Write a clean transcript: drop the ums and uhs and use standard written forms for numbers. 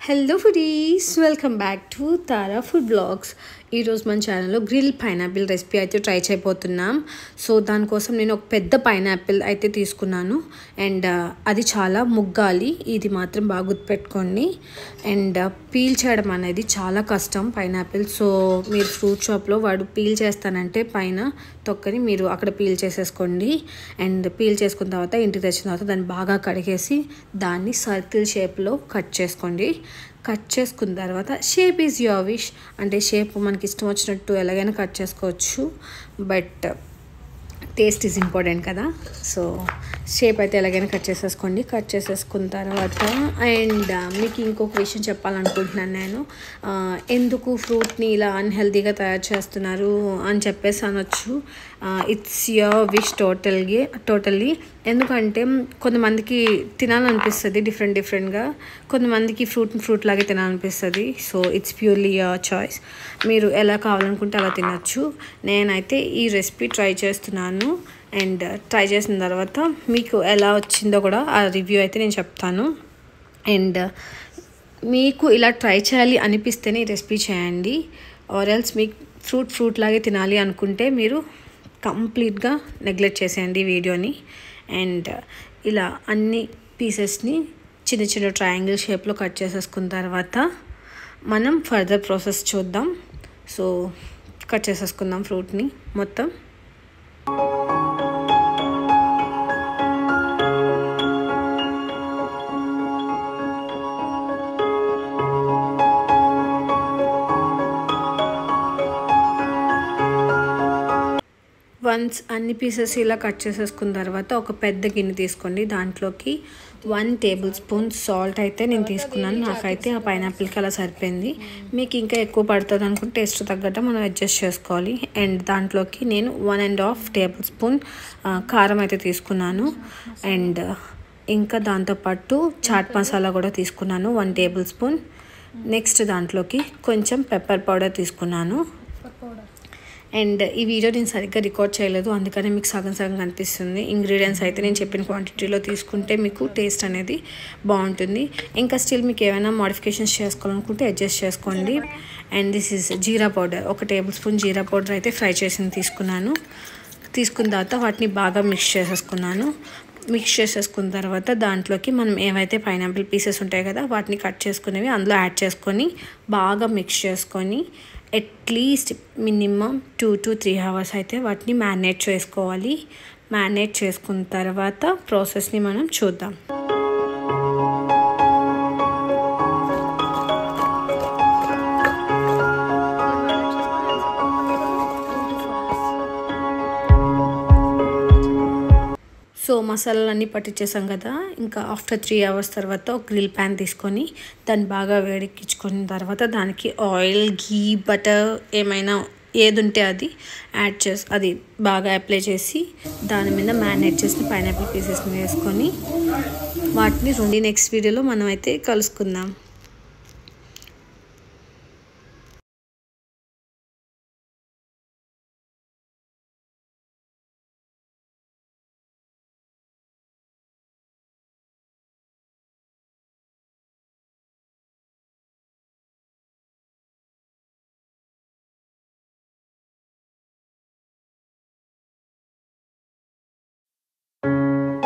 Hello foodies, welcome back to Tara food blogs. ఈరోజు మన ఛానల్లో గ్రిల్ పైనాపిల్ రెసిపీ అయితే ట్రై చేయబోతున్నాం. సో దానికోసం నేను ఒక పెద్ద పైనాపిల్ అయితే తీసుకున్నాను అండ్ అది చాలా ముగ్గాలి. ఇది మాత్రం బాగా గుర్తుపెట్టుకోండి. అండ్ పీల్ చేయడం అనేది చాలా కష్టం పైనాపిల్. సో మీరు ఫ్రూట్ షాప్లో వాడు పీల్ చేస్తానంటే పైన తొక్కని మీరు అక్కడ పీల్ చేసేసుకోండి. అండ్ పీల్ చేసుకున్న తర్వాత ఇంటికి తెచ్చిన తర్వాత దాన్ని బాగా కడిగేసి దాన్ని సర్కిల్ షేప్లో కట్ చేసుకోండి. కట్ చేసుకున్న తర్వాత షేప్ ఈజ్ యువర్ విష్, అంటే షేప్ మనకి ఇష్టం వచ్చినట్టు ఎలాగైనా కట్ చేసుకోవచ్చు, బట్ టేస్ట్ ఈజ్ ఇంపార్టెంట్ కదా. సో షేప్ అయితే ఎలాగైనా కట్ చేసేసుకోండి. కట్ చేసేసుకున్న తర్వాత అండ్ మీకు ఇంకొక విషయం చెప్పాలనుకుంటున్నాను నేను. ఎందుకు ఫ్రూట్ని ఇలా అన్హెల్తీగా తయారు చేస్తున్నారు అని చెప్పేసి అనొచ్చు. It's your wish totally. ఎందుకంటే కొంతమందికి తినాలనిపిస్తుంది డిఫరెంట్గా, కొంతమందికి ఫ్రూట్ లాగే తినాలనిపిస్తుంది. So it's purely your choice. మీరు ఎలా కావాలనుకుంటే అలా తినచ్చు. నేనైతే ఈ రెసిపీ ట్రై చేస్తున్నాను అండ్ ట్రై చేసిన తర్వాత మీకు ఎలా వచ్చిందో కూడా ఆ రివ్యూ అయితే నేను చెప్తాను. అండ్ మీకు ఇలా ట్రై చేయాలి అనిపిస్తేనే ఈ రెసిపీ చేయండి. ఆర్ ఎల్స్ మీకు ఫ్రూట్ లాగే తినాలి అనుకుంటే మీరు కంప్లీట్గా నెగ్లెక్ట్ చేసేయండి వీడియోని. అండ్ ఇలా అన్ని పీసెస్ని చిన్న చిన్న ట్రయాంగిల్ షేప్లో కట్ చేసేసుకున్న తర్వాత మనం ఫర్దర్ ప్రాసెస్ చూద్దాం. సో కట్ చేసేసుకుందాం ఫ్రూట్ని మొత్తం. వన్స్ అన్ని పీసెస్ ఇలా కట్ చేసేసుకున్న తర్వాత ఒక పెద్ద గిన్నె తీసుకోండి. దాంట్లోకి 1 టేబుల్ స్పూన్ సాల్ట్ అయితే నేను తీసుకున్నాను. నాకైతే ఆ పైనాపిల్కి అలా సరిపోయింది. మీకు ఇంకా ఎక్కువ పడుతుంది అనుకుంటే టేస్ట్ తగ్గట్టు మనం అడ్జస్ట్ చేసుకోవాలి. అండ్ దాంట్లోకి నేను 1.5 టేబుల్ స్పూన్ కారం అయితే తీసుకున్నాను. అండ్ ఇంకా దాంతోపాటు చాట్ మసాలా కూడా తీసుకున్నాను 1 టేబుల్ స్పూన్. నెక్స్ట్ దాంట్లోకి కొంచెం పెప్పర్ పౌడర్ తీసుకున్నాను. అండ్ ఈ వీడియో నేను సరిగ్గా రికార్డ్ చేయలేదు, అందుకనే మీకు సగం కనిపిస్తుంది. ఇంగ్రీడియంట్స్ అయితే నేను చెప్పిన క్వాంటిటీలో తీసుకుంటే మీకు టేస్ట్ అనేది బాగుంటుంది. ఇంకా స్టిల్ మీకు ఏమైనా మోడిఫికేషన్స్ చేసుకోవాలనుకుంటే అడ్జస్ట్ చేసుకోండి. And this is jeera powder, 1 table spoon jeera powder అయితే ఫ్రై చేసింది తీసుకున్నాను. తీసుకున్న తర్వాత వాటిని బాగా మిక్స్ చేసేసుకున్నాను. మిక్స్ చేసేసుకున్న తర్వాత దాంట్లోకి మనం ఏవైతే పైనాపిల్ పీసెస్ ఉంటాయి కదా వాటిని కట్ చేసుకునేవి అందులో యాడ్ చేసుకొని బాగా మిక్స్ చేసుకొని అట్లీస్ట్ మినిమం 2 to 3 hours అయితే వాటిని మ్యారినేట్ చేసుకోవాలి. మ్యారినేట్ చేసుకున్న తర్వాత ప్రాసెస్ని మనం చూద్దాం. సో మసాలాలన్నీ పట్టించేసాం కదా. ఇంకా ఆఫ్టర్ 3 hours తర్వాత ఒక గ్రిల్ ప్యాన్ తీసుకొని దాన్ని బాగా వేడెక్కించుకున్న తర్వాత దానికి ఆయిల్, ఘీ, బటర్ ఏమైనా ఏది ఉంటే అది యాడ్ చేసి అది బాగా అప్లై చేసి దాని మీద మ్యారినేట్ చేసిన పైనాపిల్ పీసెస్ని వేసుకొని వాటిని నెక్స్ట్ వీడియోలో మనం అయితే కలుసుకుందాం.